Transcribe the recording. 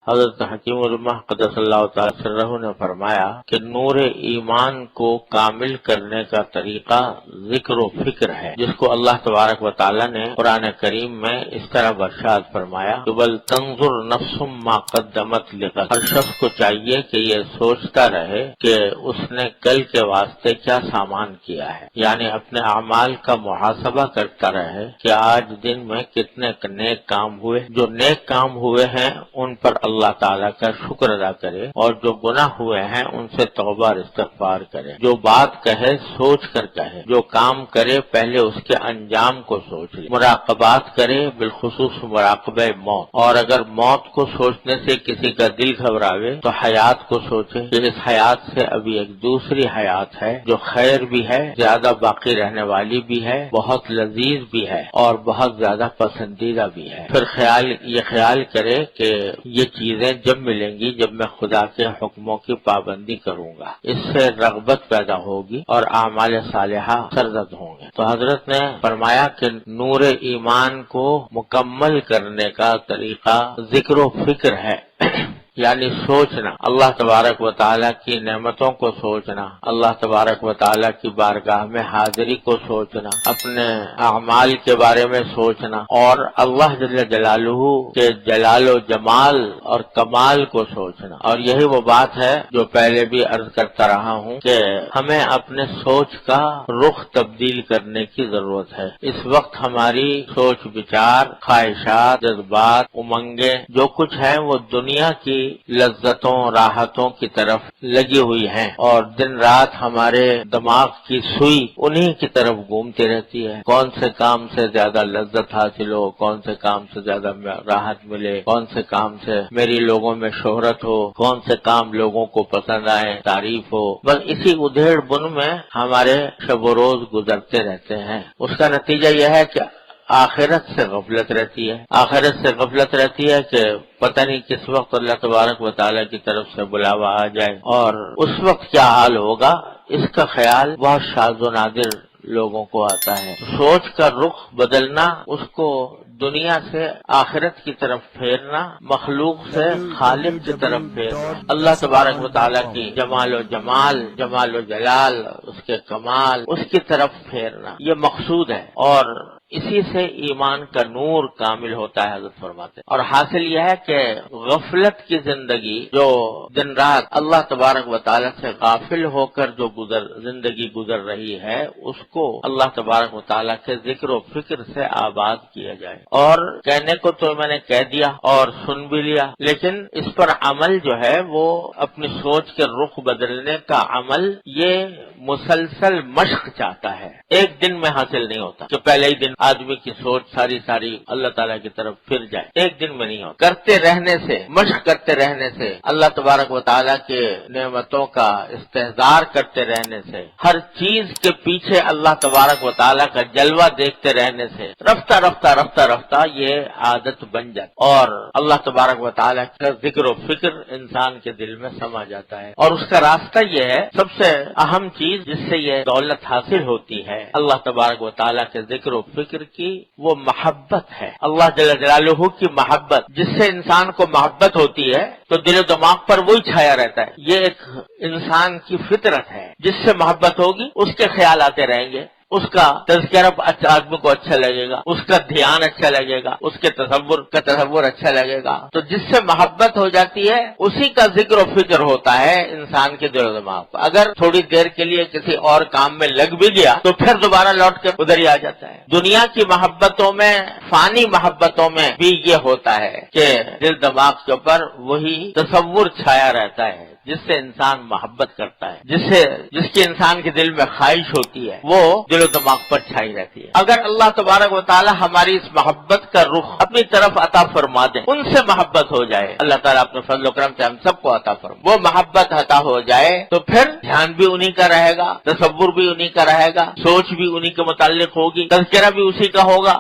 حضرت حکیم علمہ قدس اللہ تعالی سرہ نے فرمایا کہ نور ایمان کو کامل کرنے کا طریقہ ذکر و فکر ہے، جس کو اللہ تبارک و تعالی نے قرآن کریم میں اس طرح ارشاد فرمایا کہ بل تنظر نفس ما قدمت لغد، ہر شخص کو چاہیے کہ یہ سوچتا رہے کہ اس نے کل کے واسطے کیا سامان کیا ہے، یعنی اپنے اعمال کا محاسبہ کرتا رہے کہ آج دن میں کتنے نیک کام ہوئے، جو نیک کام ہوئے ہیں ان پر اللہ تعالیٰ کا شکر ادا کرے، اور جو گناہ ہوئے ہیں ان سے توبہ اور استغفار کرے، جو بات کہے سوچ کر کہے، جو کام کرے پہلے اس کے انجام کو سوچ لے، مراقبات کرے بالخصوص مراقبہ موت، اور اگر موت کو سوچنے سے کسی کا دل گھبراوے تو حیات کو سوچے کہ اس حیات سے ابھی ایک دوسری حیات ہے جو خیر بھی ہے، زیادہ باقی رہنے والی بھی ہے، بہت لذیذ بھی ہے اور بہت زیادہ پسندیدہ بھی ہے۔ پھر یہ خیال کرے کہ یہ چیزیں جب ملیں گی جب میں خدا کے حکموں کی پابندی کروں گا، اس سے رغبت پیدا ہوگی اور اعمال صالحہ سرزد ہوں گے۔ تو حضرت نے فرمایا کہ نور ایمان کو مکمل کرنے کا طریقہ ذکر و فکر ہے، یعنی سوچنا، اللہ تبارک و تعالیٰ کی نعمتوں کو سوچنا، اللہ تبارک و تعالیٰ کی بارگاہ میں حاضری کو سوچنا، اپنے اعمال کے بارے میں سوچنا، اور اللہ جل جلالہ کے جلال و جمال اور کمال کو سوچنا۔ اور یہی وہ بات ہے جو پہلے بھی عرض کرتا رہا ہوں کہ ہمیں اپنے سوچ کا رخ تبدیل کرنے کی ضرورت ہے۔ اس وقت ہماری سوچ بچار، خواہشات، جذبات، امنگیں جو کچھ ہیں وہ دنیا کی لذتوں راحتوں کی طرف لگی ہوئی ہیں، اور دن رات ہمارے دماغ کی سوئی انہی کی طرف گھومتی رہتی ہے۔ کون سے کام سے زیادہ لذت حاصل ہو، کون سے کام سے زیادہ راحت ملے، کون سے کام سے میری لوگوں میں شہرت ہو، کون سے کام لوگوں کو پسند آئے، تعریف ہو، بس اسی ادھیڑ بن میں ہمارے شب و روز گزرتے رہتے ہیں۔ اس کا نتیجہ یہ ہے کہ آخرت سے غفلت رہتی ہے، آخرت سے غفلت رہتی ہے کہ پتہ نہیں کس وقت اللہ تبارک و تعالیٰ کی طرف سے بلاوا آ جائے، اور اس وقت کیا حال ہوگا اس کا خیال بہت شاذ و نادر لوگوں کو آتا ہے۔ سوچ کا رخ بدلنا، اس کو دنیا سے آخرت کی طرف پھیرنا، مخلوق سے خالق کی طرف پھیرنا، اللہ تبارک و تعالیٰ کی جمال و جمال، جمال و جلال، اس کے کمال، اس کی طرف پھیرنا، یہ مقصود ہے، اور اسی سے ایمان کا نور کامل ہوتا ہے، حضرت فرماتے ہیں۔ اور حاصل یہ ہے کہ غفلت کی زندگی جو دن رات اللہ تبارک و تعالیٰ سے غافل ہو کر جو زندگی گزر رہی ہے، اس کو اللہ تبارک و تعالیٰ کے ذکر و فکر سے آباد کیا جائے۔ اور کہنے کو تو میں نے کہہ دیا اور سن بھی لیا، لیکن اس پر عمل جو ہے وہ اپنی سوچ کے رخ بدلنے کا عمل یہ مسلسل مشق چاہتا ہے، ایک دن میں حاصل نہیں ہوتا کہ پہلے ہی دن آدمی کی سوچ ساری اللہ تعالیٰ کی طرف پھر جائے، ایک دن میں نہیں ہوتا۔ کرتے رہنے سے، مشق کرتے رہنے سے، اللہ تبارک و تعالیٰ کے نعمتوں کا استحضار کرتے رہنے سے، ہر چیز کے پیچھے اللہ تبارک و تعالیٰ کا جلوہ دیکھتے رہنے سے رفتہ رفتہ یہ عادت بن جاتی، اور اللہ تبارک و تعالیٰ کا ذکر و فکر انسان کے دل میں سما جاتا ہے۔ اور اس کا راستہ یہ ہے، سب سے اہم چیز جس سے یہ دولت حاصل ہوتی ہے اللہ تبارک و تعالیٰ کے ذکر و فکر کی، وہ محبت ہے، اللہ جل جلالہ کی محبت۔ جس سے انسان کو محبت ہوتی ہے تو دل و دماغ پر وہی چھایا رہتا ہے، یہ ایک انسان کی فطرت ہے۔ جس سے محبت ہوگی اس کے خیال آتے رہیں گے، اس کا تذکرہ آدمی کو اچھا لگے گا، اس کا دھیان اچھا لگے گا، اس کے تصور اچھا لگے گا۔ تو جس سے محبت ہو جاتی ہے اسی کا ذکر و فکر ہوتا ہے انسان کے دل و دماغ پر۔ اگر تھوڑی دیر کے لیے کسی اور کام میں لگ بھی گیا تو پھر دوبارہ لوٹ کے ادھر ہی آ جاتا ہے۔ دنیا کی محبتوں میں، فانی محبتوں میں بھی یہ ہوتا ہے کہ دل دماغ کے اوپر وہی تصور چھایا رہتا ہے جس سے انسان محبت کرتا ہے، جس کی انسان کے دل میں خواہش ہوتی ہے وہ دل و دماغ پر چھائی رہتی ہے۔ اگر اللہ تبارک و تعالی ہماری اس محبت کا رخ اپنی طرف عطا فرما دے، ان سے محبت ہو جائے، اللہ تعالیٰ اپنے فضل و کرم سے ہم سب کو عطا فرما، وہ محبت عطا ہو جائے تو پھر دھیان بھی انہی کا رہے گا، تصور بھی انہی کا رہے گا، سوچ بھی انہی کے متعلق ہوگی، تذکرہ بھی اسی کا ہوگا۔